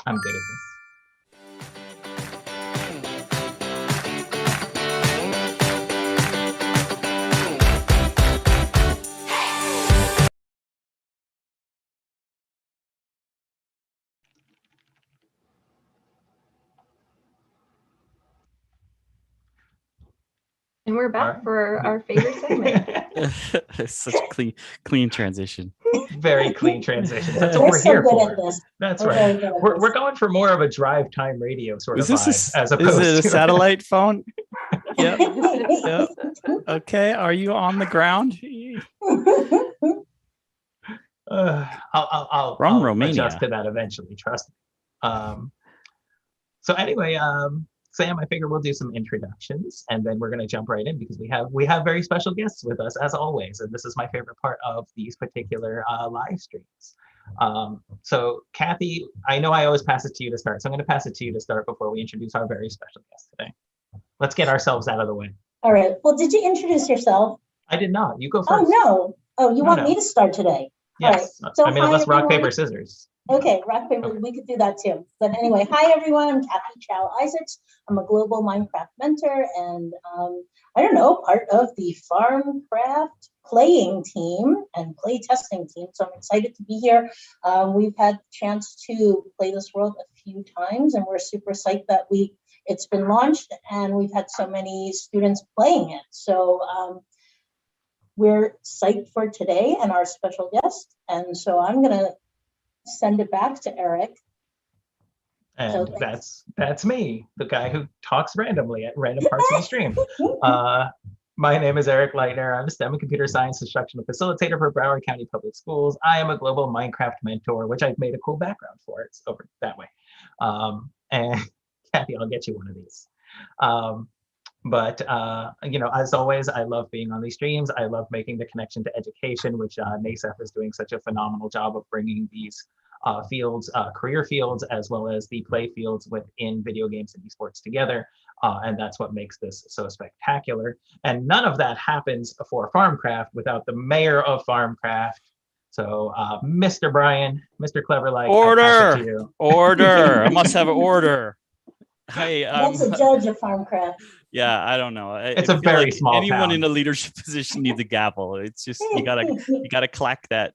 I'm good at this. And we're back for our favorite segment. Such a clean transition. Very clean transitions. That's what we're here for. That's right. We're going for more of a drive time radio sort of vibe, as opposed is it a to satellite phone? Yep. Yep. Okay. Are you on the ground? I'll Romania. adjust to that eventually. Trust me. So anyway, Sam, I figure we'll do some introductions, and then we're going to jump right in because we have very special guests with us as always, and this is my favorite part of these particular live streams. So Kathy, I know I always pass it to you to start, so I'm going to pass it to you to start before we introduce our very special guest today. Let's get ourselves out of the way. All right. Well, did you introduce yourself? I did not. You go first. Oh no. Oh, you want me to start today? Yes. All right. So I mean, unless rock, paper, scissors. Okay, rock, paper, we could do that too. But anyway, hi everyone, I'm Kathy Chow Isaacs. I'm a global Minecraft mentor and I don't know, part of the Farmcraft playing team and play testing team. So I'm excited to be here. We've had a chance to play this world a few times and we're super psyched that it's been launched and we've had so many students playing it. So we're psyched for today and our special guest. And so I'm gonna send it back to Eric. And so that's me, the guy who talks randomly at random parts of the stream. My name is Eric Leitner. I'm a STEM and computer science instructional facilitator for Broward County Public Schools. I am a global Minecraft mentor, which I've made a cool background for. It's over that way. And Kathy, I'll get you one of these. But you know, as always, I love being on these streams. I love making the connection to education, which NASEF is doing such a phenomenal job of bringing these fields, career fields, as well as the play fields within video games and esports together. And that's what makes this so spectacular. And none of that happens for Farmcraft without the mayor of Farmcraft. So Mr. Brian, Mr. Cleverlike, order. I must have an order. Hey, that's a judge of Farmcraft. Yeah, I don't know. It's a very small anyone town. in a leadership position needs a gavel. It's just you gotta clack that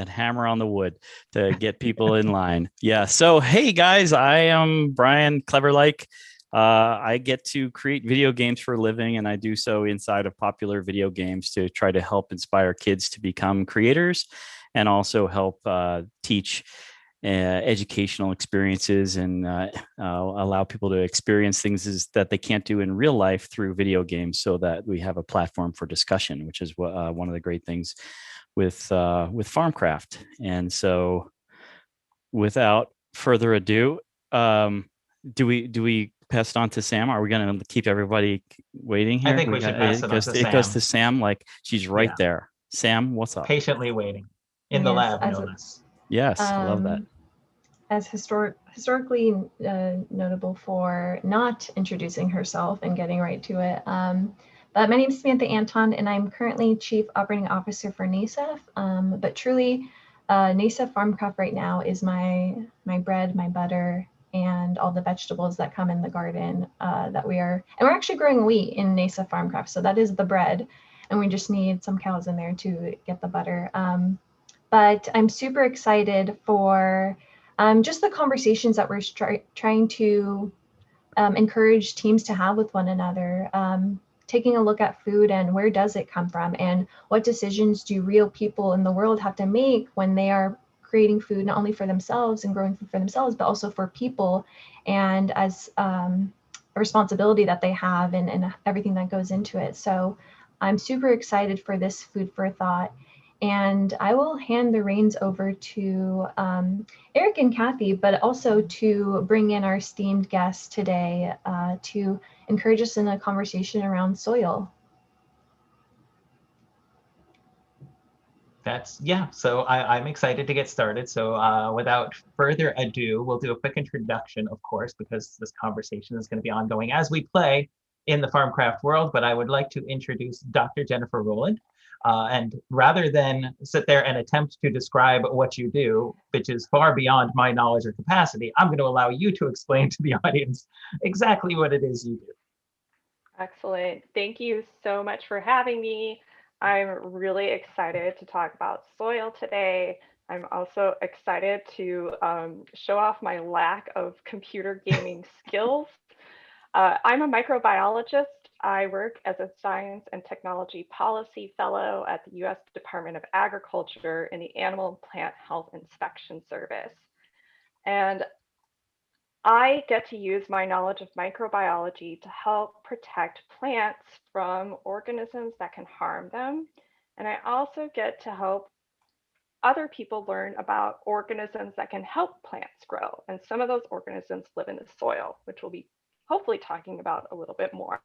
hammer on the wood to get people in line. Yeah. So hey guys, I am Brian Cleverlike. I get to create video games for a living, and I do so inside of popular video games to try to help inspire kids to become creators, and also help teach educational experiences and allow people to experience things that they can't do in real life through video games, so that we have a platform for discussion, which is one of the great things with Farmcraft. And so without further ado, do we pass it on to Sam? Are we going to keep everybody waiting here? I think we should pass it on to Sam. It goes to Sam, like she's right there. Sam, what's up? Patiently waiting in the lab, no less. Yes, I love that. As historically notable for not introducing herself and getting right to it. But my name is Samantha Anton, and I'm currently Chief Operating Officer for NASEF. But truly, NASEF Farmcraft right now is my bread, my butter, and all the vegetables that come in the garden that we're actually growing wheat in NASEF Farmcraft. So that is the bread, and we just need some cows in there to get the butter. But I'm super excited for just the conversations that we're trying to encourage teams to have with one another, taking a look at food and where does it come from, and what decisions do real people in the world have to make when they are creating food, not only for themselves and growing food for themselves, but also for people, and as a responsibility that they have and everything that goes into it. So I'm super excited for this Food for Thought. And I will hand the reins over to Eric and Kathy, but also to bring in our esteemed guests today to encourage us in a conversation around soil. So I'm excited to get started. So without further ado, we'll do a quick introduction, of course, because this conversation is going to be ongoing as we play in the Farmcraft world. But I would like to introduce Dr. Jennifer Rowland. And rather than sit there and attempt to describe what you do, which is far beyond my knowledge or capacity, I'm going to allow you to explain to the audience exactly what it is you do. Excellent. Thank you so much for having me. I'm really excited to talk about soil today. I'm also excited to show off my lack of computer gaming skills. I'm a microbiologist. I work as a Science and Technology Policy Fellow at the U.S. Department of Agriculture in the Animal and Plant Health Inspection Service. And I get to use my knowledge of microbiology to help protect plants from organisms that can harm them. And I also get to help other people learn about organisms that can help plants grow. And some of those organisms live in the soil, which we'll be hopefully talking about a little bit more.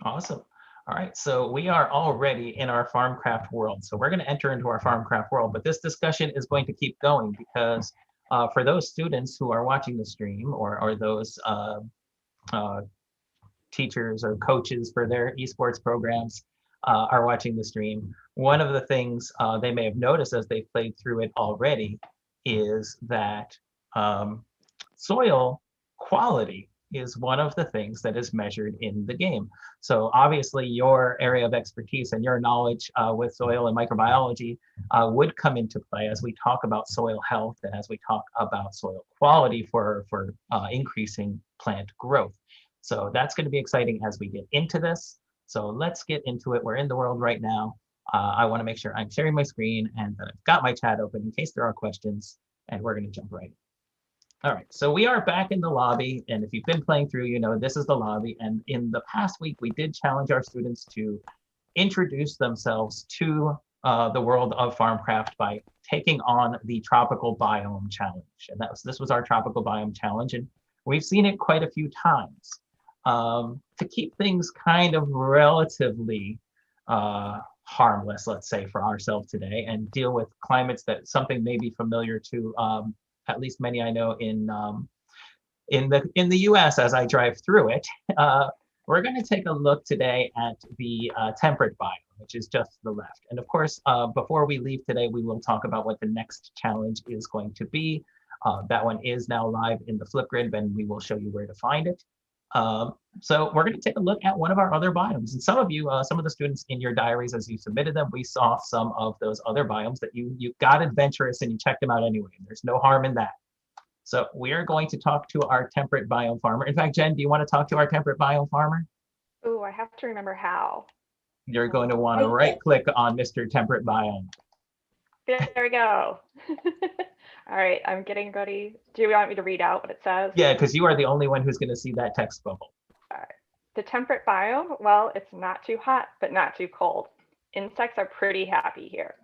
Awesome. All right, so we are already in our Farmcraft world. So we're going to enter into our Farmcraft world, but this discussion is going to keep going because for those students who are watching the stream or those teachers or coaches for their esports programs are watching the stream, one of the things they may have noticed as they played through it already is that soil quality is one of the things that is measured in the game. So obviously your area of expertise and your knowledge with soil and microbiology would come into play as we talk about soil health and as we talk about soil quality for increasing plant growth. So that's going to be exciting as we get into this. So let's get into it. We're in the world right now. I want to make sure I'm sharing my screen and that I've got my chat open in case there are questions, and we're going to jump right in. All right, so we are back in the lobby, and if you've been playing through, you know this is the lobby. And in the past week, we did challenge our students to introduce themselves to the world of Farmcraft by taking on the Tropical Biome Challenge. And this was our Tropical Biome Challenge, and we've seen it quite a few times. To keep things kind of relatively harmless, let's say, for ourselves today, and deal with climates that something may be familiar to at least many I know in the U.S. as I drive through it. We're going to take a look today at the temperate biome, which is just to the left. And of course, before we leave today, we will talk about what the next challenge is going to be. That one is now live in the Flipgrid, and we will show you where to find it. So we're going to take a look at one of our other biomes. And some of you, some of the students in your diaries, as you submitted them, we saw some of those other biomes that you got adventurous and you checked them out anyway. There's no harm in that. So we are going to talk to our temperate biome farmer. In fact, Jen, do you want to talk to our temperate biome farmer? Oh, I have to remember how. You're going to want to right click on Mr. Temperate Biome. There we go. All right, I'm getting ready. Do you want me to read out what it says? Yeah, because you are the only one who's going to see that text bubble. All right. The temperate biome, well, it's not too hot, but not too cold. Insects are pretty happy here.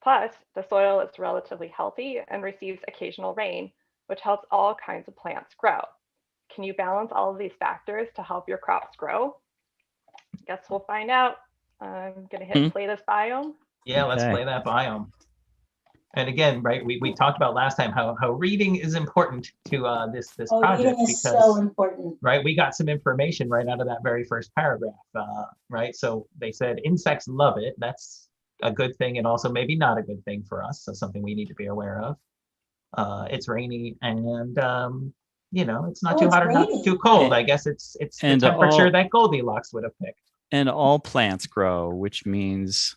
Plus, the soil is relatively healthy and receives occasional rain, which helps all kinds of plants grow. Can you balance all of these factors to help your crops grow? Guess we'll find out. I'm going to hit play this biome. Yeah, let's play that biome. And again, right, we talked about last time how reading is important to this project. Reading is so important. Right, we got some information right out of that very first paragraph, right? So they said insects love it. That's a good thing, and also maybe not a good thing for us. So something we need to be aware of. It's rainy, and you know, it's not too hot or not too cold. I guess it's the temperature that Goldilocks would have picked. And all plants grow, which means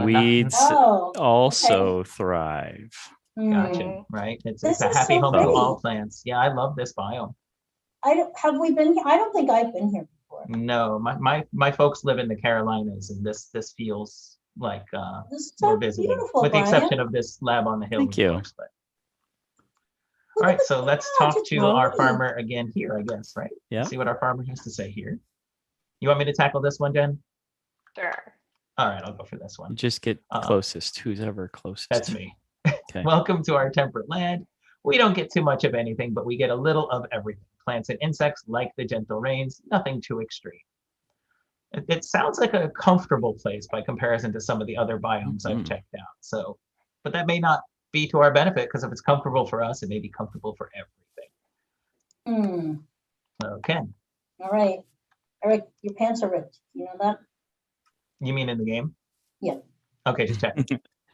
weeds also thrive. Gotcha. Right. It's a happy home for all plants. Yeah, I love this biome. Have we been here? I don't think I've been here before. No, my folks live in the Carolinas, and this feels like we're visiting, with the exception of this lab on the hill. Thank you. Course, but. All right, so let's talk to our farmer again here, I guess, right? Yeah. See what our farmer has to say here. You want me to tackle this one, Jen? Sure. All right, I'll go for this one. You just get closest. Who's ever closest? That's me. Okay. Welcome to our temperate land. We don't get too much of anything, but we get a little of everything. Plants and insects like the gentle rains, nothing too extreme. It sounds like a comfortable place by comparison to some of the other biomes I've checked out. So, but that may not be to our benefit, because if it's comfortable for us, it may be comfortable for everything. Okay. All right. Eric, your pants are ripped. You know that? You mean in the game? Yeah. Okay, just check.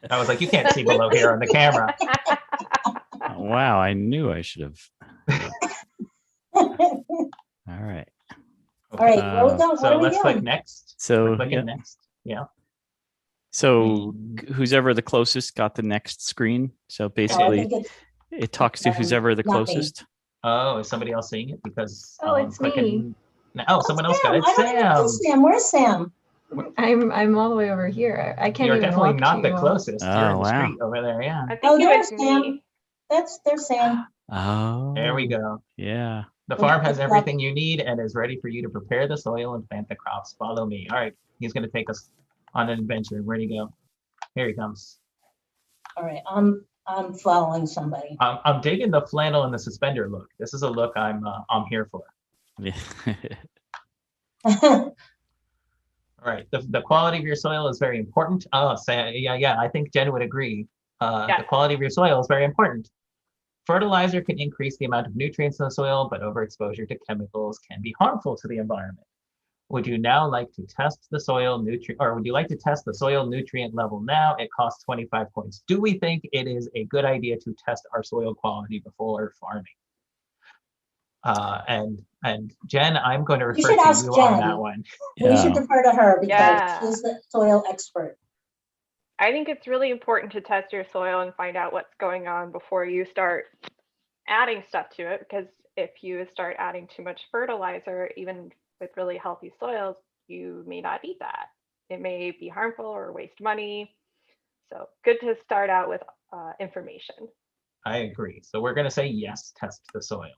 I was like, you can't see below here on the camera. Oh, wow, I knew I should have. All right. All right, what So are we let's click doing? next. So, We're clicking yeah. next. Yeah. So who's ever the closest got the next screen. So Oh, I basically, think it's it talks to who's ever the not me. closest. Oh, is somebody else seeing it? Because Oh, I'm it's clicking. me. Oh, someone else got Sam. it. I don't even see Sam. Sam. Where's Sam? I'm all the way over here. I can't You're even definitely walk not to the you all. closest. You're Oh, in the wow. street over there. Yeah. I think Oh, it there's was Sam. me. There's Sam. Oh, There we go. Yeah. The Well, farm has good luck. everything you need and is ready for you to prepare the soil and plant the crops. Follow me. All right. He's going to take us on an adventure. Where'd he go? Here he comes. All right, I'm following somebody. I'm digging the flannel and the suspender look. This is a look I'm here for. Yeah. All right. The quality of your soil is very important. Oh, yeah. I think Jen would agree. The Yes. quality of your soil is very important. Fertilizer can increase the amount of nutrients in the soil, but overexposure to chemicals can be harmful to the environment. Would you now like to test the soil nutrient, or would you like to test the soil nutrient level now? It costs 25 points. Do we think it is a good idea to test our soil quality before farming? And Jen, I'm going to You refer should to ask you on Jen. that one. We should Yeah. defer to her because Yeah. she's the soil expert. I think it's really important to test your soil and find out what's going on before you start adding stuff to it, because if you start adding too much fertilizer, even with really healthy soils, you may not eat that. It may be harmful or waste money. So good to start out with information. I agree. So we're going to say yes, test the soil.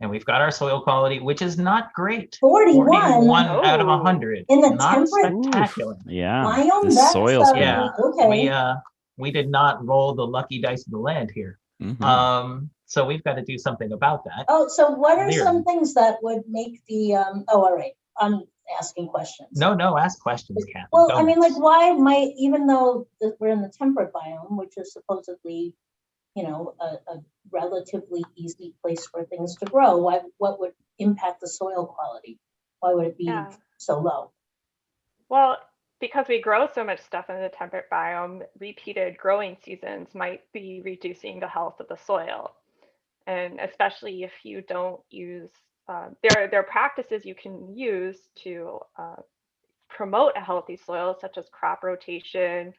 And we've got our soil quality, which is not great. 41 out of Oh. 100. in the Not temperate spectacular. Yeah. biome. This That's soil's good. Yeah. okay. We did not roll the lucky dice of the land here. Mhm. So we've got to do something about that. Oh, so what are Clearly. some things that would make the all right. I'm asking questions. No, ask questions, Kathy. Well, Go I mean, nuts. like, why might, even though we're in the temperate biome, which is supposedly, a relatively easy place for things to grow, what would impact the soil quality? Why would it be Yeah. so low? Well, because we grow so much stuff in the temperate biome, repeated growing seasons might be reducing the health of the soil. And especially if you don't use, there are practices you can use to promote a healthy soil, such as crop rotation,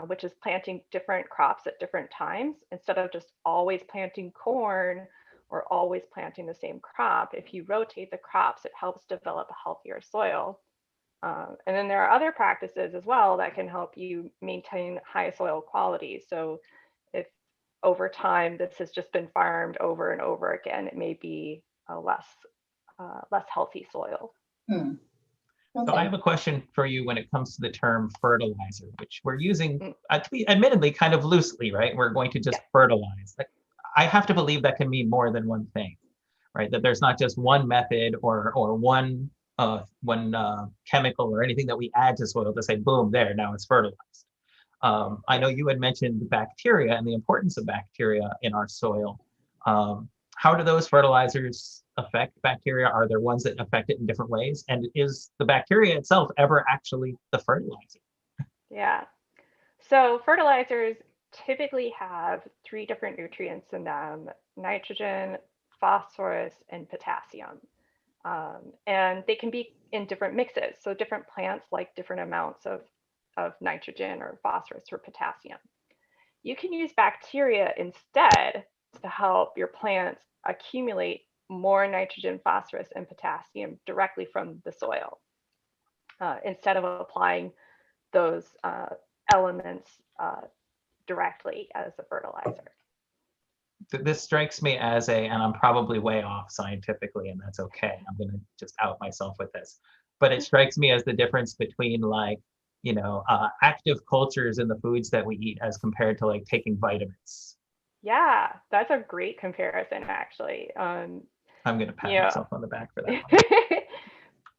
which is planting different crops at different times instead of just always planting corn or always planting the same crop. If you rotate the crops, it helps develop a healthier soil. And then there are other practices as well that can help you maintain high soil quality. So if over time this has just been farmed over and over again, it may be a less healthy soil. So I have a question for you when it comes to the term fertilizer, which we're using, admittedly, kind of loosely, right? We're going to just fertilize. I have to believe that can mean more than one thing, right? That there's not just one method or one chemical or anything that we add to soil to say, boom, there, now it's fertilized. I know you had mentioned bacteria and the importance of bacteria in our soil. How do those fertilizers affect bacteria? Are there ones that affect it in different ways? And is the bacteria itself ever actually the fertilizer? Yeah. So fertilizers typically have 3 different nutrients in them: nitrogen, phosphorus, and potassium. And they can be in different mixes. So different plants like different amounts of nitrogen or phosphorus or potassium. You can use bacteria instead to help your plants accumulate more nitrogen, phosphorus, and potassium directly from the soil instead of applying those elements directly as a fertilizer. This strikes me as and I'm probably way off scientifically, and that's okay. I'm going to just out myself with this. But it strikes me as the difference between active cultures in the foods that we eat as compared to like taking vitamins. Yeah, that's a great comparison, actually. I'm going to pat myself on the back for that one.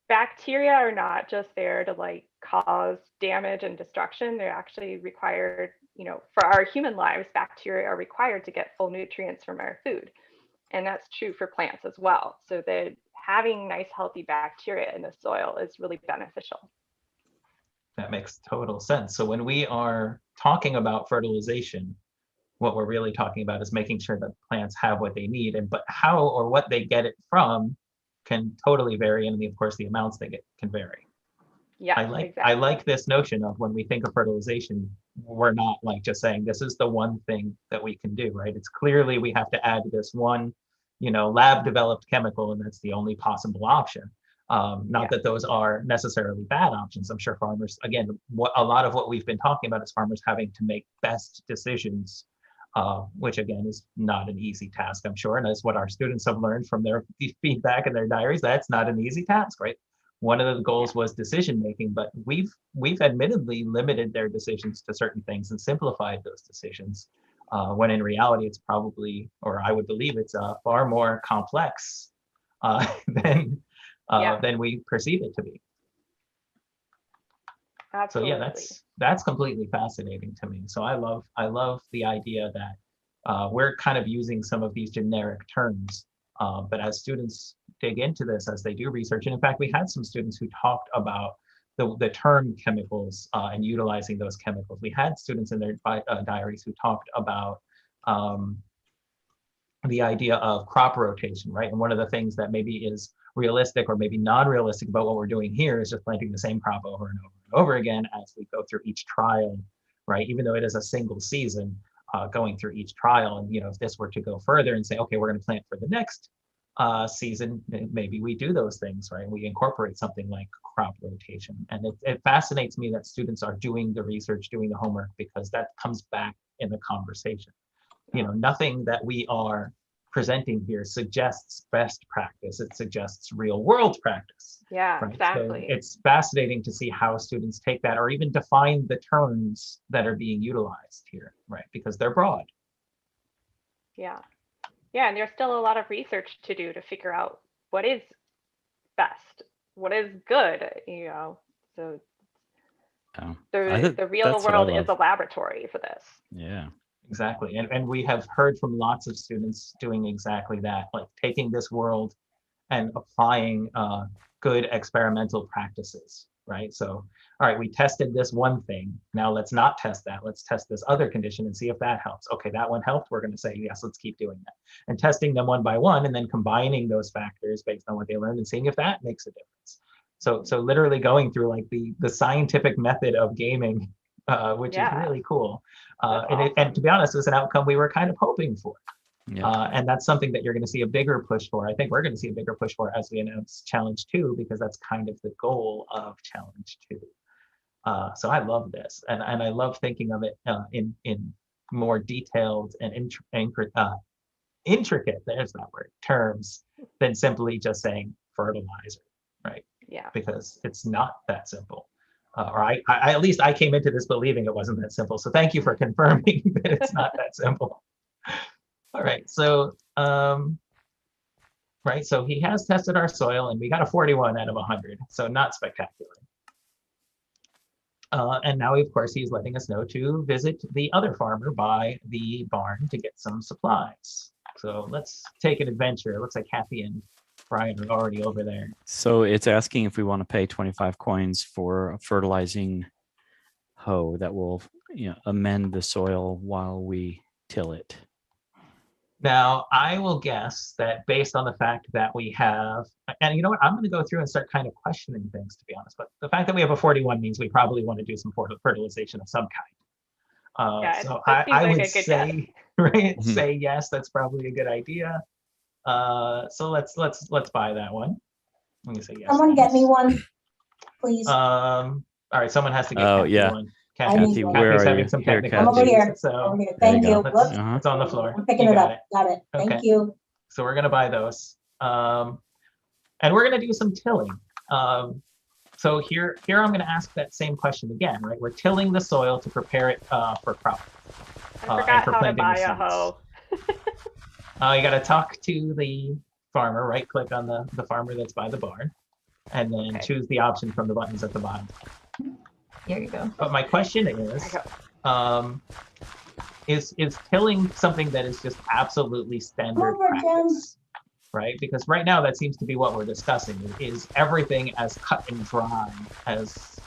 Bacteria are not just there to like cause damage and destruction. They're actually required, for our human lives, bacteria are required to get full nutrients from our food. And that's true for plants as well. So that having nice, healthy bacteria in the soil is really beneficial. That makes total sense. So when we are talking about fertilization, what we're really talking about is making sure that plants have what they need, and but how or what they get it from can totally vary, and of course the amounts they get can vary. Yeah, I exactly. like this notion of when we think of fertilization, we're not like just saying this is the one thing that we can do, right? It's clearly we have to add this one, lab developed chemical, and that's the only possible option. Not that those are necessarily bad options. I'm sure farmers, again, a lot of what we've been talking about is farmers having to make best decisions, which again is not an easy task, I'm sure. And that's what our students have learned from their feedback and their diaries. That's not an easy task, right? One of the goals was decision making, but we've admittedly limited their decisions to certain things and simplified those decisions. When in reality, it's probably, or I would believe it's far more complex than we perceive it to be. Absolutely. So yeah, that's completely fascinating to me. So I love the idea that we're kind of using some of these generic terms, but as students dig into this, as they do research, and in fact, we had some students who talked about the term chemicals and utilizing those chemicals. We had students in their diaries who talked about the idea of crop rotation, right? And one of the things that maybe is realistic or maybe non-realistic about what we're doing here is just planting the same crop over and over and over again as we go through each trial, right? Even though it is a single season, going through each trial. And if this were to go further and say, okay, we're going to plant for the next season, maybe we do those things, right? We incorporate something like crop rotation. And it fascinates me that students are doing the research, doing the homework, because that comes back in the conversation. Nothing that we are presenting here suggests best practice. It suggests real world practice. Yeah, right? exactly. So it's fascinating to see how students take that or even define the terms that are being utilized here, right? Because they're broad. Yeah. Yeah, and there's still a lot of research to do to figure out what is best, what is good, So the real world is a laboratory for this. Yeah. Exactly. And we have heard from lots of students doing exactly that, like taking this world and applying good experimental practices, right? So, all right, we tested this one thing. Now let's not test that. Let's test this other condition and see if that helps. Okay, that one helped. We're going to say, yes, let's keep doing that. And testing them one by one and then combining those factors based on what they learned and seeing if that makes a difference. So literally going through like the scientific method of gaming, which is really cool. And to be honest, it was an outcome we were kind of hoping for. Yeah. And that's something that you're going to see a bigger push for. I think we're going to see a bigger push for as we announce Challenge 2, because that's kind of the goal of Challenge 2. So I love this, and I love thinking of it in more detailed and intricate, there's that word, terms than simply just saying fertilizer, right? Yeah. Because it's not that simple. Or I at least I came into this believing it wasn't that simple. So thank you for confirming that it's not that simple. All right, so so he has tested our soil and we got a 41 out of 100, so not spectacular. And now, of course, he's letting us know to visit the other farmer by the barn to get some supplies. So let's take an adventure. It looks like Kathy and Brian are already over there. So it's asking if we want to pay 25 coins for a fertilizing hoe that will amend the soil while we till it. Now, I will guess that based on the fact that we have, and you know what, I'm going to go through and start kind of questioning things, to be honest, but the fact that we have a 41 means we probably want to do some fertilization of some kind. So I would say, right, say yes, that's probably a good idea. So let's buy that one. Let me say yes. Someone get me one, please. All right, someone has to get one. Kathy, where are you? Some here, I'm over here. So thank you. It's on the floor. I'm picking it up. Got it. Thank you. So we're gonna buy those, and we're gonna do some tilling. So here I'm gonna ask that same question again, right? We're tilling the soil to prepare it for crop. I forgot how to buy a hoe. You gotta talk to the farmer, right click on the farmer that's by the barn, and then choose the option from the buttons at the bottom. Here you go. But my question is tilling something that is just absolutely standard practice, right? Because right now that seems to be what we're discussing, is everything as cut and dry as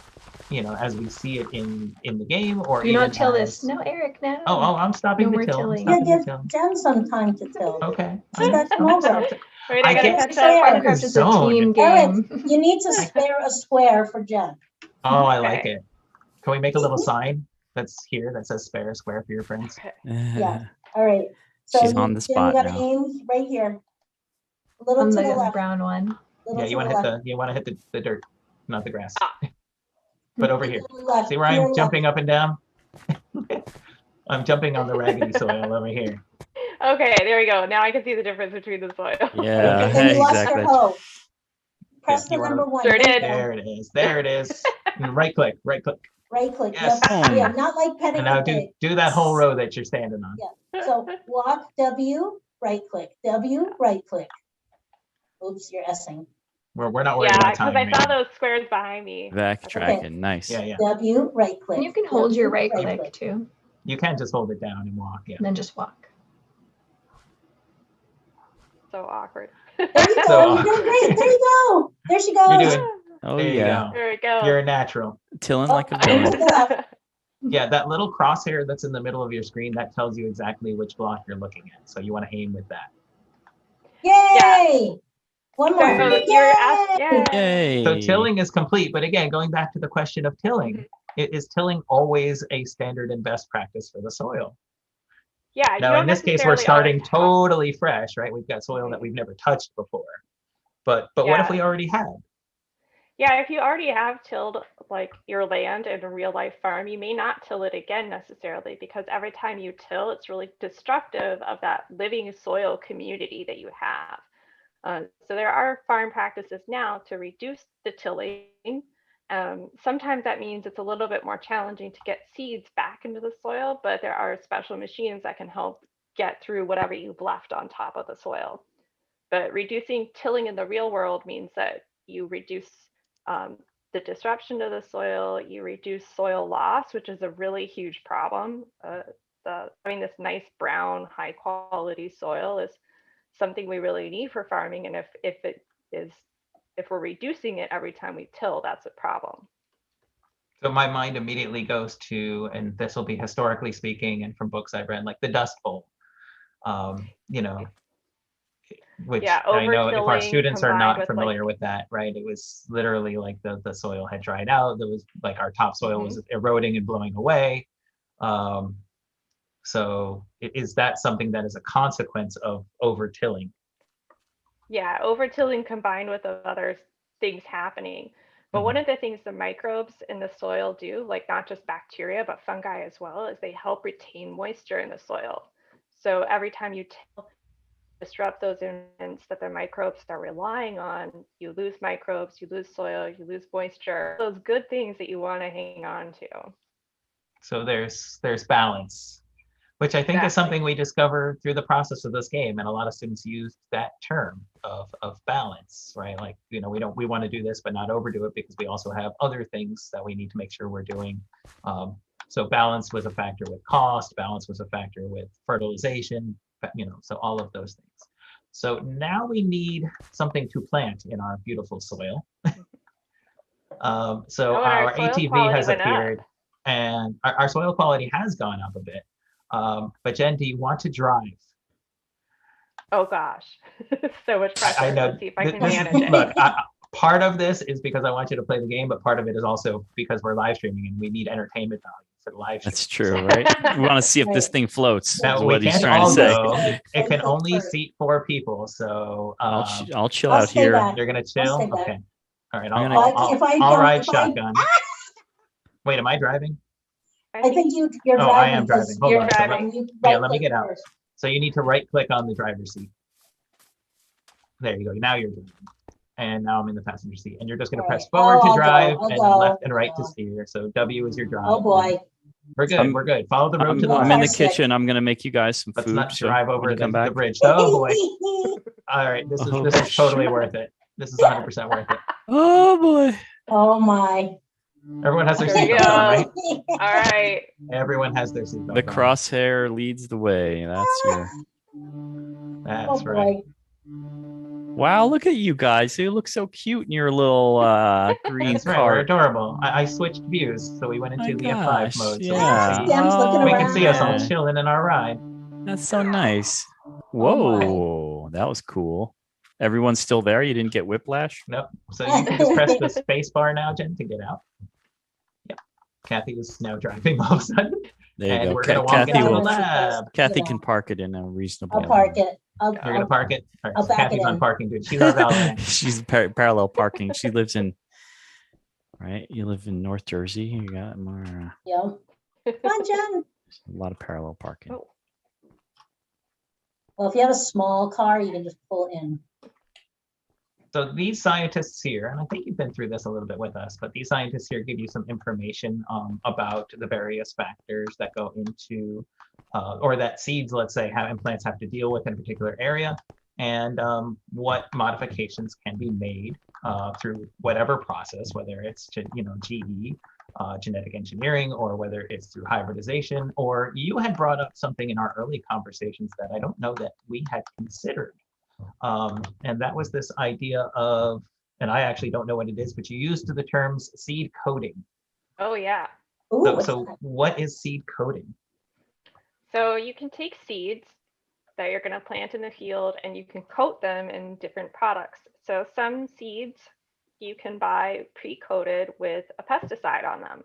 as we see it in the game, or Do even not till as, this. No, Eric, no. Oh, I'm stopping No the more till. I'm tilling. Yeah, stopping the give till. Jen some time to till. Okay. She's got to come over. Wait, I I gotta get catch square. up. Farmcraft is a Zone. team Eric, game. you need to spare a square for Jen. Oh, I like Okay. it. Can we make a little sign that's here that says spare a square for your friends? Okay. Yeah. All right. So She's on the spot Jen, you now. gotta aim right here. A little On to the the left. brown one. Little Yeah, to you want the to hit left. the dirt, not the grass. Ah. But over here. To the left, See where to your I'm left. jumping up and down? I'm jumping on the raggedy soil over here. Okay, there we go. Now I can see the difference between the soil. Yeah, And you lost exactly. your hoe. Press Yeah, the you number wanna- one. Sure did. There it is. There it is. And right click. Right click. Yes. Yep. Yeah, not like petting And now a pig. do that whole row that you're standing on. Yeah. So walk W, right click. W, right click. Oops, you're S-ing. We're not worried Yeah, about because time. I saw man. those squares behind me. Backtracking. Nice. Yeah. W, right click. And you can hold your W, right click too, You can just hold it down and walk. Yeah. and then just walk. So awkward. There you go. So- You're doing great. There you go. There she goes. You're doing. Oh There you yeah. go. There we go. You're a natural. Tilling like a Oh, villain. Yeah, that little crosshair that's in the middle of your screen, that tells you exactly which block you're looking at. So you want to aim with that. Yay! One more. So you're asked, yeah. Yay. So tilling is complete. But again, going back to the question of tilling, is tilling always a standard and best practice for the soil? Yeah. you Now, don't in this case, we're necessarily starting always have- totally fresh, right? We've got soil that we've never touched before. But what if Yeah. we already had? Yeah, if you already have tilled like your land in a real life farm, you may not till it again necessarily, because every time you till, it's really destructive of that living soil community that you have. So there are farm practices now to reduce the tilling. Sometimes that means it's a little bit more challenging to get seeds back into the soil, but there are special machines that can help get through whatever you've left on top of the soil. But reducing tilling in the real world means that you reduce the disruption to the soil, you reduce soil loss, which is a really huge problem. Having this nice brown, high quality soil is something we really need for farming. And if we're reducing it every time we till, that's a problem. So my mind immediately goes to, and this will be historically speaking, and from books I've read, like the Dust Bowl. Which Yeah, I know if our overtilling students are combined not with, familiar with that, right? It was literally like the soil had dried out. There was like our topsoil was eroding and blowing away. So is that something that is a consequence of over-tilling? Yeah, over-tilling combined with other things happening. But one of the things the microbes in the soil do, like not just bacteria, but fungi as well, is they help retain moisture in the soil. So every time you till, disrupt those nutrients that the microbes are relying on, you lose microbes, you lose soil, you lose moisture, those good things that you want to hang on to. So there's balance, which I think is Exactly. something we discover through the process of this game, and a lot of students use that term of balance, right? Like, we want to do this but not overdo it, because we also have other things that we need to make sure we're doing. So balance was a factor with cost, balance was a factor with fertilization, so all of those things. So now we need something to plant in our beautiful soil. So our soil ATV quality has went up. appeared, and our soil quality has gone up a bit. But Jen, do you want to drive? Oh gosh, so much pressure. I know. Let's see if I can this- manage it. Look, part of this is because I want you to play the game, but part of it is also because we're live streaming and we need entertainment value for the live stream. That's true, right? We want to see if this thing floats. Now, Is we what he's can't trying to all say. go. It can only seat 4 people. So I'll chill I'll out stay here. back. you're gonna chill? stay back. Okay. All right. I'm I'll, gonna- I'll, If I I'll don't- ride if I- shotgun. Wait, am I driving? I think you're Oh, driving. I am because driving. Hold You're on. So driving. you Yeah, right let me click get out. first. So you need to right click on the driver's seat. There you go. Now you're driving. And now I'm in the passenger seat. And you're just going to All press right. forward I'll to drive go, and I'll left go, and right I'll to go. steer. So W is your drive. Oh boy. We're good. I'm- We're good. Follow the road to the I'm I'm left. in the Sick. kitchen. I'm gonna make you guys some Let's food. not so drive when over you come the back. bridge. Oh boy. All right. This Oh, is totally shit. worth it. This is 100% worth it. Oh boy. Oh my. Everyone has their There we seatbelt on, right? All right. Everyone has their seatbelt The on. crosshair leads the way. That's your. Oh That's right. boy. Wow, look at you guys. You look so cute in your little green That's right. We're cart. adorable. I switched views, so we went My into the F5 gosh, mode. So yeah. we Stem's looking Oh, we can see us all yeah. chilling in our ride. That's so nice. Oh my. Whoa, that was cool. Everyone's still there? You didn't get whiplash? Nope. So you can just press the space bar now, Jen, to get out. Yep. Kathy is now driving all of a sudden. There you And go. we're going to walk Kathy into the will, lab. Kathy Yeah. can park it in a reasonable I'll park it. You're going to park it? All right, I'll so back Kathy's it on in. parking, dude. She's our valet. She's parallel parking. She lives in, right? You live in North Jersey. You got more, Yeah. Come on, Jen. a lot of parallel parking. Oh, Well, if you have a small car, you can just pull in. So these scientists here, and I think you've been through this a little bit with us, but these scientists here give you some information about the various factors that go into, or that seeds, let's say, and plants have to deal with in a particular area, and what modifications can be made through whatever process, whether it's GE, genetic engineering, or whether it's through hybridization, or you had brought up something in our early conversations that I don't know that we had considered. And that was this idea of, and I actually don't know what it is, but you used the terms seed coating. oh yeah. Ooh, So, what's so that? what is seed coating? So you can take seeds that you're going to plant in the field and you can coat them in different products. So some seeds you can buy pre-coated with a pesticide on them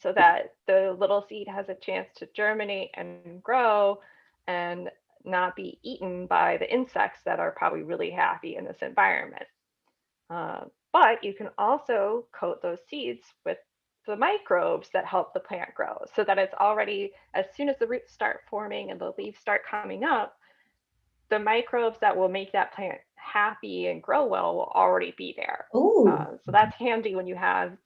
so that the little seed has a chance to germinate and grow and not be eaten by the insects that are probably really happy in this environment. But you can also coat those seeds with the microbes that help the plant grow so that it's already, as soon as the roots start forming and the leaves start coming up, the microbes that will make that plant happy and grow well will already be there. Ooh. So that's handy when you have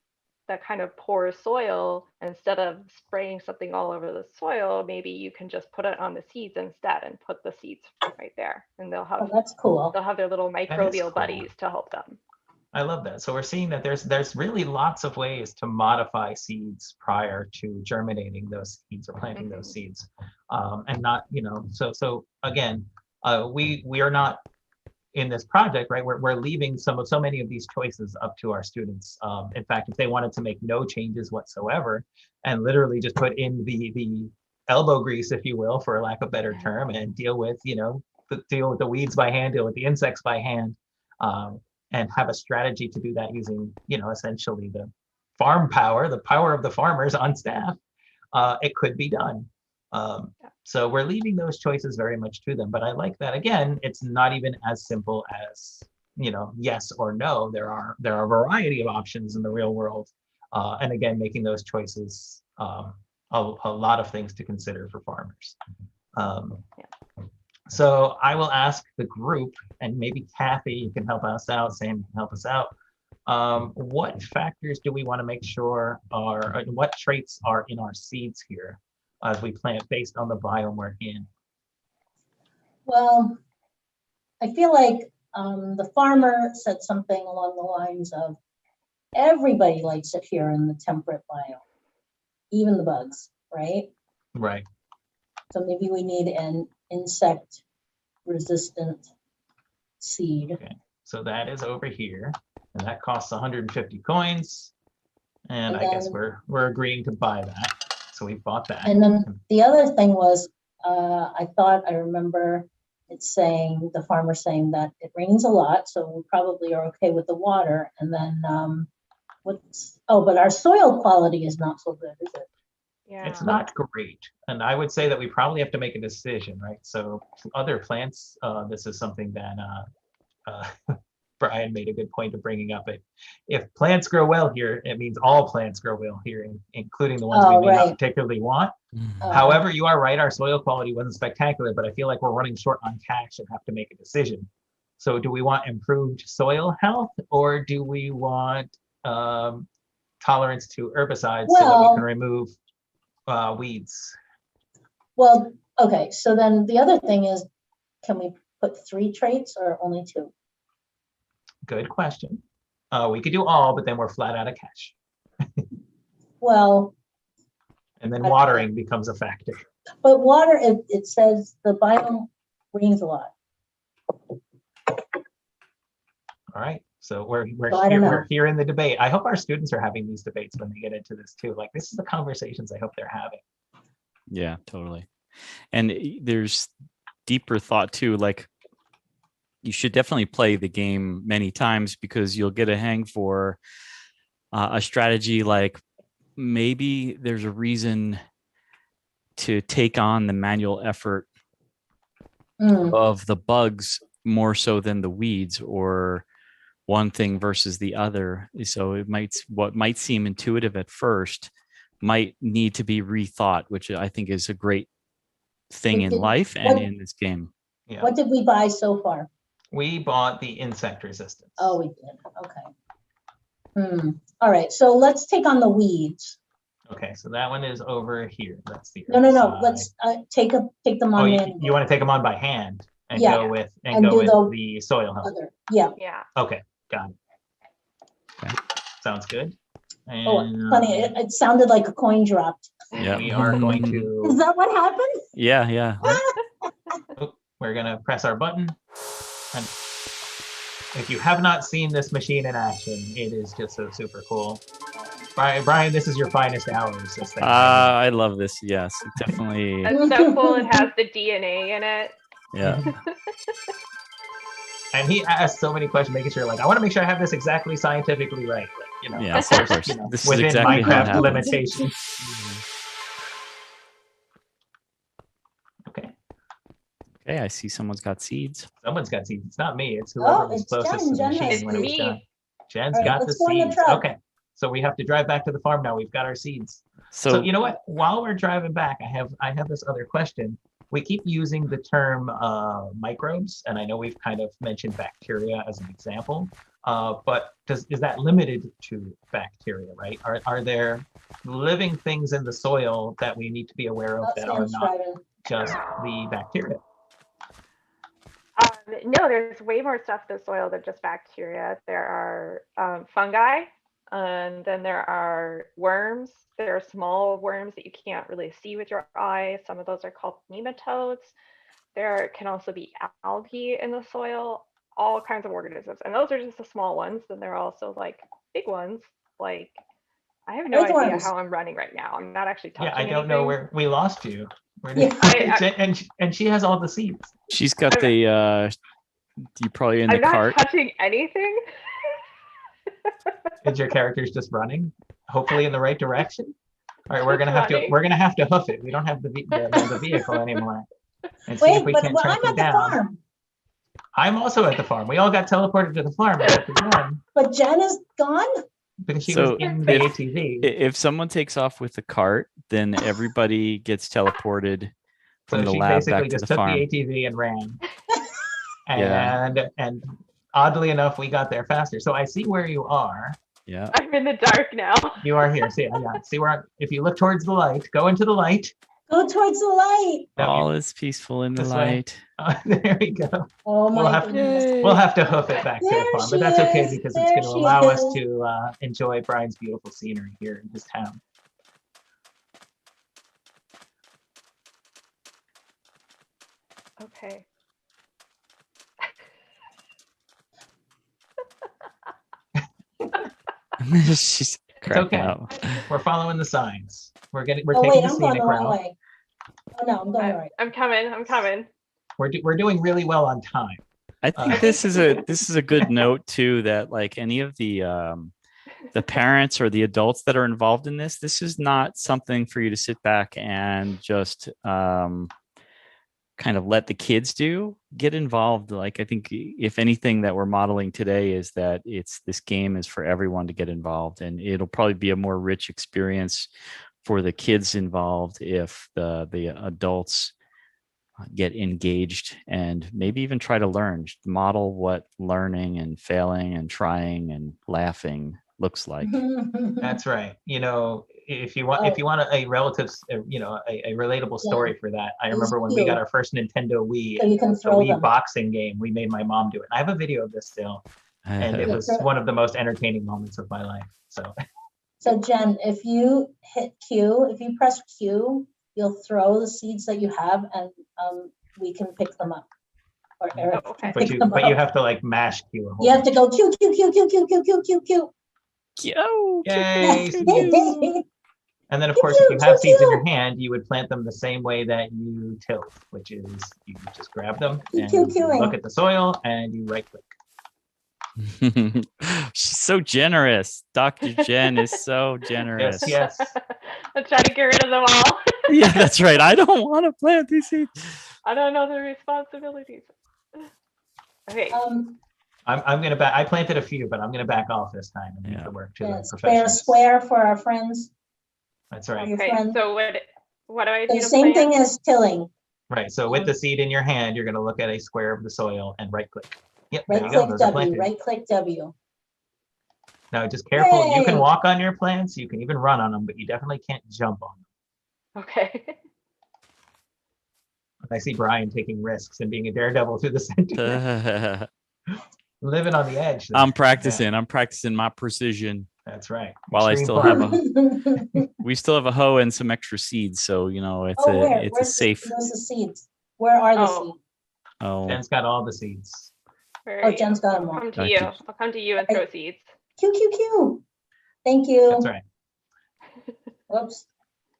that kind of poor soil. Instead of spraying something all over the soil, maybe you can just put it on the seeds instead and put the seeds right there, and they'll Oh, have that's cool. their little is microbial cool. buddies to help them. I love that. So we're seeing that there's really lots of ways to modify seeds prior to germinating those seeds or planting those seeds, and not, so again, we are not in this project, right? We're leaving so many of these choices up to our students. In fact, if they wanted to make no changes whatsoever and literally just put in the elbow grease, if you will, for lack of a better term, and deal with the weeds by hand, deal with the insects by hand, and have a strategy to do that using essentially the farm power, the power of the farmers on staff, it could be done. So we're leaving those choices very much to them. But I like that, again, it's not even as simple as yes or no. There are a variety of options in the real world, and again, making those choices, a lot of things to consider for farmers. So I will ask the group, and maybe Kathy, you can help us out, Sam can help us out. What factors do we want to make sure what traits are in our seeds here as we plant based on the biome we're in? Well, I feel like the farmer said something along the lines of, everybody likes it here in the temperate biome, even the bugs, right? Right. So maybe we need an insect resistant seed. Okay. So that is over here, and that costs 150 coins. And And I guess then- we're agreeing to buy that. So we bought that. And then the other thing was, I remember the farmer saying that it rains a lot, so we probably are okay with the water. And then but our soil quality is not so good, is it? Yeah. It's not great. And I would say that we probably have to make a decision, right? So other plants, this is something that Brian made a good point of bringing up. If plants grow well here, it means all plants grow well here, including the ones we may not particularly want. However, you are right, our soil quality wasn't spectacular, but I feel like we're running short on cash and have to make a decision. So do we want improved soil health, or do we want tolerance to herbicides so that we can remove weeds? Well, okay, so then the other thing is, can we put 3 traits or only 2? Good question. We could do all, but then we're flat out of cash. Well, And then watering becomes a factor. but water, it says the biome rains a lot. All right. So we're So I don't know. we're here in the debate. I hope our students are having these debates when they get into this too. Like, this is the conversations I hope they're having. Yeah, totally. And there's deeper thought too. Like, you should definitely play the game many times because you'll get a hang for a strategy. Like, maybe there's a reason to take on the manual effort of the bugs more so than the weeds, or one thing versus the other. So it what might seem intuitive at first might need to be rethought, which I think is a great thing in life and in this game. Yeah. What did we buy so far? We bought the insect resistance. Oh, we did. Okay. All right. So let's take on the weeds. Okay, so that one is over here. That's the No. side. Let's take them on. Oh, manually. you want to take them on by hand and Yeah. go with do the soil help. Yeah. Yeah. Okay, got it. Okay. Sounds good. And Oh, funny. It sounded like a coin dropped. Yeah. we are going Is to. that what happened? Yeah. We're gonna press our button. And if you have not seen this machine in action, it is just so super cool. Brian, this is your finest hours. This thing. I love this. Yes, definitely. That's so cool. It has the DNA in it. Yeah. And he asked so many questions, making sure, like, I want to make sure I have this exactly scientifically right. Like, you know, Yeah, of course, of course. you know, This is within exactly how it Minecraft happens. limitations. Okay, Okay, I see someone's got seeds. someone's got seeds. It's not me. It's whoever was it's closest Jen. to the Jen has machine when it was seeds. done. Jen's All right, got the let's go in the seeds. truck. Okay, so we have to drive back to the farm now. We've got our seeds. So So you know what? While we're driving back, I have this other question. We keep using the term microbes, and I know we've kind of mentioned bacteria as an example, but is that limited to bacteria, right? Are there living things in the soil that we need to be aware of that are Sam's not driving. just the bacteria? No, there's way more stuff in the soil than just bacteria. There are fungi, and then there are worms. There are small worms that you can't really see with your eyes. Some of those are called nematodes. There can also be algae in the soil, all kinds of organisms. And those are just the small ones. Then there are also like big ones. Like, I have no idea Earthworms. how I'm running right now. I'm not actually touching Yeah, I don't know anything. where we lost you. Where Yeah. and she has all the seeds. she's got the. You probably in the I'm not cart. touching anything. Is your character's just running, hopefully in the right direction? All right, we're gonna Running. have to hoof it. We don't have the vehicle anymore. And see Wait, if we but can't well, track I'm you at the down. farm. I'm also at the farm. We all got teleported to the farm except for Jen But Jen is gone? because she So was in the ATV. If someone takes off with the cart, then everybody gets teleported from So the she lab basically back to just the took farm. the ATV and ran. Yeah. And oddly enough, we got there faster. So I see where you are. Yeah. I'm in the dark now. You are here. See, see where if you look towards the light, go into the light. Go towards the light. No, All is peaceful in the this way. light. There we go. Oh We'll my have- goodness. We'll have to hoof it back to There the farm, but she that's okay is. because it's There going to she allow us is. to enjoy Brian's beautiful scenery here in his town. Okay. She's cracking okay. up. We're following the signs. We're Oh taking wait, the I'm going scenic the wrong route. way. Oh no, I'm going right. I'm coming. I'm coming. We're doing really well on time. I think this is a good note too, that like any of the parents or the adults that are involved in this is not something for you to sit back and just kind of let the kids do. Get involved. Like, I think if anything that we're modeling today is that this game is for everyone to get involved, and it'll probably be a more rich experience for the kids involved if the adults get engaged and maybe even try to learn, model what learning and failing and trying and laughing looks like. That's right. You know, if you want a relative, you know, a relatable story for that. I remember when we got our first Nintendo Wii, So you can the throw Wii them. boxing game. We made my mom do it. I have a video of this still, and it was one of the most entertaining moments of my life. So. So Jen, if you hit Q, if you press Q, you'll throw the seeds that you have, and we can pick them up. or Eric. Okay. But you have to like mash Q. You have to go Q, Q, Q, Q, Q, Q, Q, Q, Q. Yo, Yay. Q. And then, of course, if you have seeds in your hand, you would plant them the same way that you tilt, which is you just grab them and you look at the soil and you right click. She's so generous. Dr. Jen is so generous. Yes. I'm trying to get rid of them all. Yeah, that's right. I don't want to plant these seeds. I don't know the responsibilities. Okay. I'm gonna back. I planted a few, but I'm gonna back off this time and leave the work to the professionals. Square for our friends. That's right. Okay. So what do I do? The same thing as tilling. Right. So with the seed in your hand, you're gonna look at a square of the soil and right click. Yep. Right click W. Right click W. Now, just careful. Yay. You can walk on your plants. You can even run on them, but you definitely can't jump on them. Okay. I see Brian taking risks and being a daredevil through the center. Living on the edge. I'm practicing. I'm practicing my precision. That's right. While Extreme I still farming. have we still have a hoe and some extra seeds, so it's a safe. Where's the seeds? Where are the seeds? Oh, Jen's got all the seeds. Jen's got them all. I'll come to you and throw seeds. Q, Q, Q. Thank you. That's right. Whoops.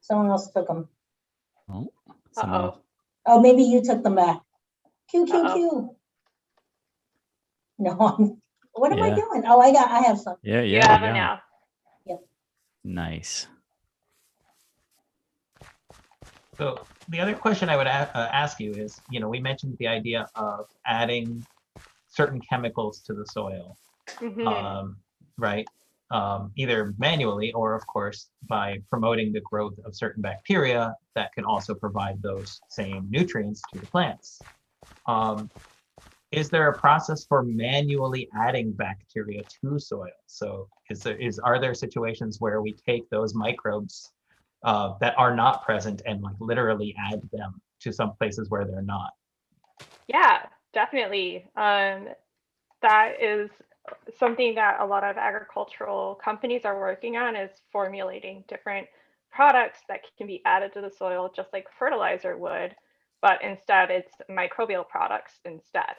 Someone else took them. Uh-oh. Oh, maybe you took them back. Q, Q, Q. No, what am I doing? Oh, I have some. Yeah. You have it now. Yep. Nice. So the other question I would ask you is, we mentioned the idea of adding certain chemicals to the soil, right? Either manually or, of course, by promoting the growth of certain bacteria that can also provide those same nutrients to the plants. Is there a process for manually adding bacteria to soil? So are there situations where we take those microbes that are not present and like literally add them to some places where they're not? Yeah, definitely. That is something that a lot of agricultural companies are working on, is formulating different products that can be added to the soil just like fertilizer would, but instead it's microbial products instead.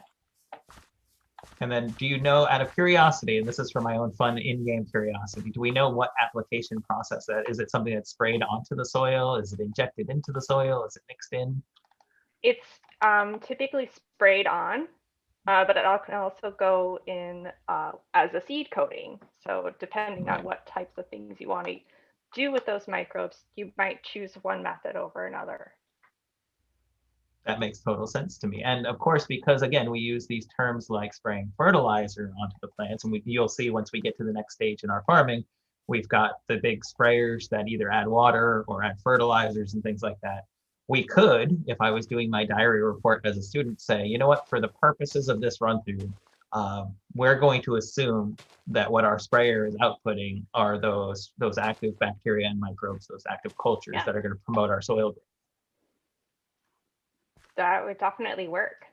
And then do you know, out of curiosity, and this is for my own fun in-game curiosity, do we know what application process that is? It something that's sprayed onto the soil? Is it injected into the soil? Is it mixed in? It's typically sprayed on, but it can also go in as a seed coating. So depending on what types of things you want to do with those microbes, you might choose one method over another. That makes total sense to me. And of course, because again, we use these terms like spraying fertilizer onto the plants, and you'll see once we get to the next stage in our farming, we've got the big sprayers that either add water or add fertilizers and things like that. We could, if I was doing my diary report as a student, say, you know what, for the purposes of this run through, we're going to assume that what our sprayer is outputting are those active bacteria and microbes, those active cultures that are going to promote our soil growth. That would definitely work.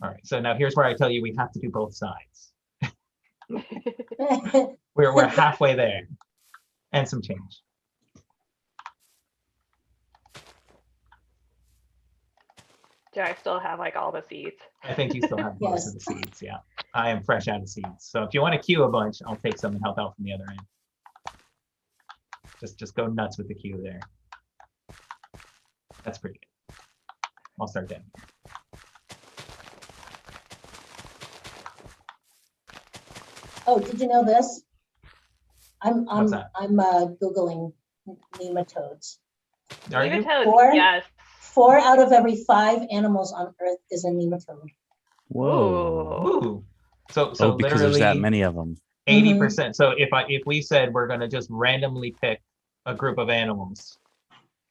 All right, so now here's where I tell you we have to do both sides. We're halfway there, and some change. Do I still have like all the seeds? I think you still have most of the seeds, yeah. I am fresh out of seeds. So if you want to queue a bunch, I'll take some and help out from the other end. Just go nuts with the queue there. That's pretty good. I'll start down here. Oh, did you know this? I'm What's that? Googling nematodes. Are you? Nematodes, yes. 4 out of every 5 animals on Earth is a nematode. Whoa. Ooh. So because there's that many of them. 80%. So if we said we're going to just randomly pick a group of animals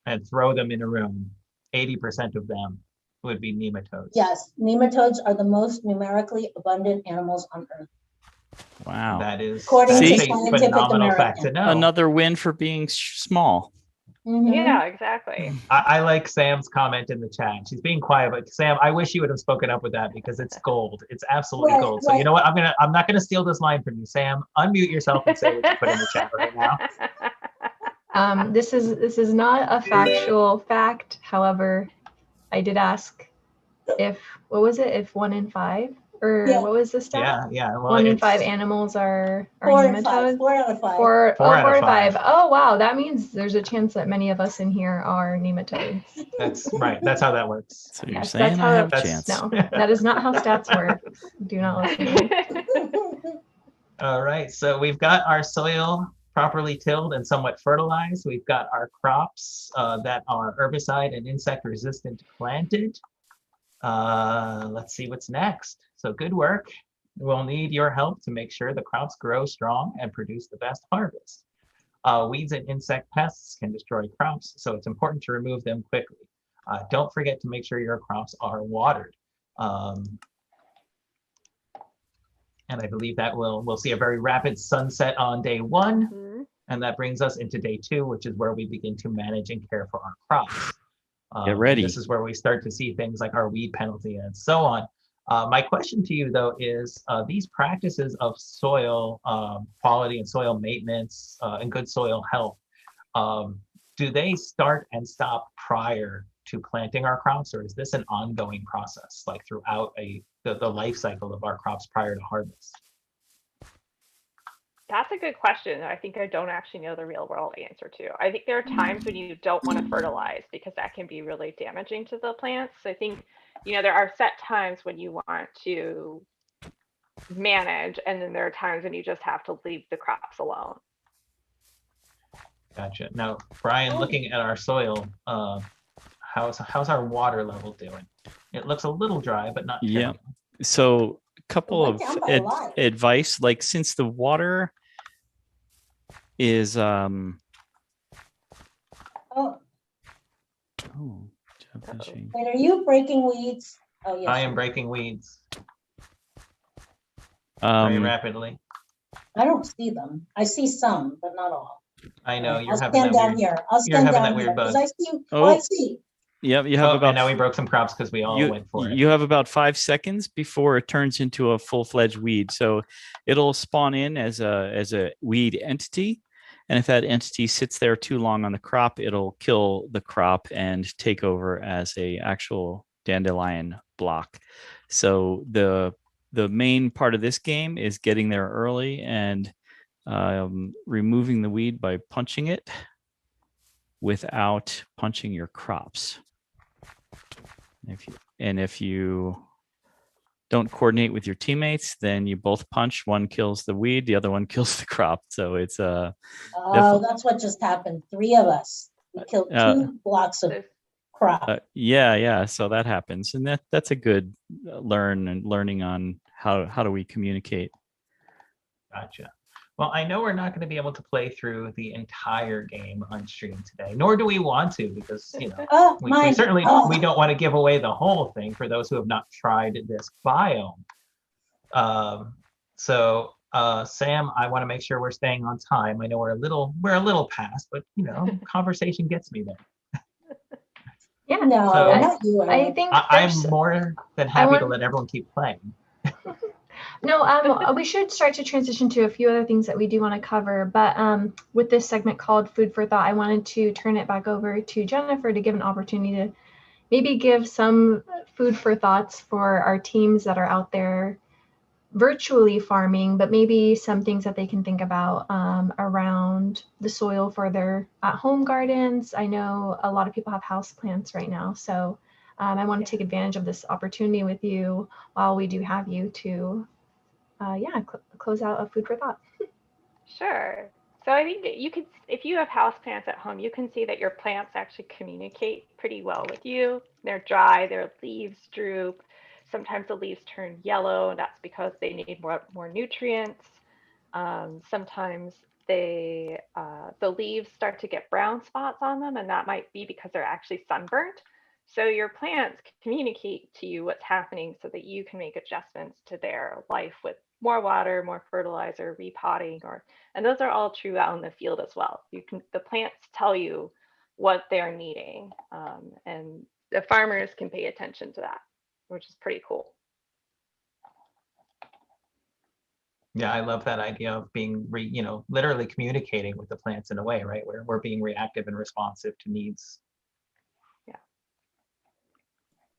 and throw them in a room, 80% of them would be nematodes. Yes, nematodes are the most numerically abundant animals on Earth. Wow. That is According a to Scientific phenomenal fact to American. know. Another win for being small. Yeah, exactly. I like Sam's comment in the chat. She's being quiet, but Sam, I wish you would have spoken up with that because it's gold. It's absolutely gold. So you know what? I'm not gonna steal this line from you, Sam. Unmute yourself and say what you put in the chat right now. This is not a factual fact. However, I did ask if, what was it? If 1 in 5, or Yeah. what was the stat? Yeah. Well, 1 in it's 5 animals are 4 and 5. nematodes. 4 out of 5. Four, Four oh, out 4 of to 5. five. Oh, wow. That means there's a chance that many of us in here are nematodes. That's right. That's how that works. So you're Yes, saying that's I how have a That's- chance. No, that is not how stats work. Do not listen to me. All right. So we've got our soil properly tilled and somewhat fertilized. We've got our crops that are herbicide and insect resistant planted. Let's see what's next. So good work. We'll need your help to make sure the crops grow strong and produce the best harvest. Weeds and insect pests can destroy crops, so it's important to remove them quickly. Don't forget to make sure your crops are watered. And I believe that we'll see a very rapid sunset on day 1. Mhm. And that brings us into day 2, which is where we begin to manage and care for our crops. Get ready. This is where we start to see things like our weed penalty and so on. My question to you, though, is these practices of soil quality and soil maintenance and good soil health, do they start and stop prior to planting our crops, or is this an ongoing process, like throughout the life cycle of our crops prior to harvest? That's a good question. I think I don't actually know the real world answer to. I think there are times when you don't want to fertilize because that can be really damaging to the plants. I think, there are set times when you want to manage, and then there are times when you just have to leave the crops alone. Gotcha. Now, Brian, looking at our soil, how's our water level doing? It looks a little dry, but not Yeah. terrible. So a couple It of went down by a lot. advice, like since the water is Oh, job fishing. wait, are you breaking weeds? Oh, yes. I you am are. breaking weeds very rapidly. I don't see them. I see some, but not all. I know I'll you're having stand that down weird. here. I'll you're stand having that down weird here because bug. I see. Oh. I see. Yep, you have Oh, about and now we broke some crops because we all went for it. you have about 5 seconds before it turns into a full-fledged weed. So it'll spawn in as a weed entity, and if that entity sits there too long on the crop, it'll kill the crop and take over as a actual dandelion block. So the main part of this game is getting there early and removing the weed by punching it without punching your crops. If you don't coordinate with your teammates, then you both punch. One kills the weed, the other one kills the crop. So it's Oh, that's what just happened. 3 of us. We killed 2 blocks of crop. yeah. So that happens, and that's a good learning on how do we communicate. Gotcha. Well, I know we're not going to be able to play through the entire game on stream today, nor do we want to, because Oh, we certainly we don't want to give away the whole thing for those who have not tried this biome. So Sam, I want to make sure we're staying on time. I know we're a little past, but conversation gets me there. Yeah. No, So, not you. I think I'm more than happy to let everyone keep playing. No, we should start to transition to a few other things that we do want to cover. But with this segment called Food for Thought, I wanted to turn it back over to Jennifer to give an opportunity to maybe give some food for thoughts for our teams that are out there virtually farming, but maybe some things that they can think about around the soil for their at-home gardens. I know a lot of people have house plants right now, so I want to take advantage of this opportunity with you while we do have you to close out a food for thought. Sure. So I think you could, if you have houseplants at home, you can see that your plants actually communicate pretty well with you. They're dry, their leaves droop. Sometimes the leaves turn yellow, and that's because they need more nutrients. Sometimes the leaves start to get brown spots on them, and that might be because they're actually sunburnt. So your plants communicate to you what's happening so that you can make adjustments to their life with more water, more fertilizer, repotting, and those are all true out in the field as well. The plants tell you what they're needing, and the farmers can pay attention to that, which is pretty cool. Yeah, I love that idea of being, literally communicating with the plants in a way, right? Where we're being reactive and responsive to needs. Yeah.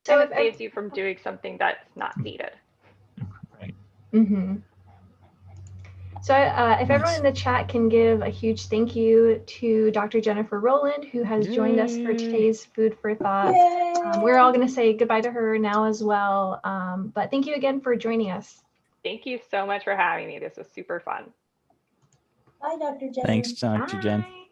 So And it saves you from doing something that's not needed. Right. Mm-hmm. So if everyone in the chat can give a huge thank you to Dr. Jennifer Rowland, who has joined us for today's Food for Thought. We're all going to say goodbye to her now as well. But thank you again for joining us. Thank you so much for having me. This was super fun. Bye, Dr. Jen. Thanks, Dr. Jen. Bye.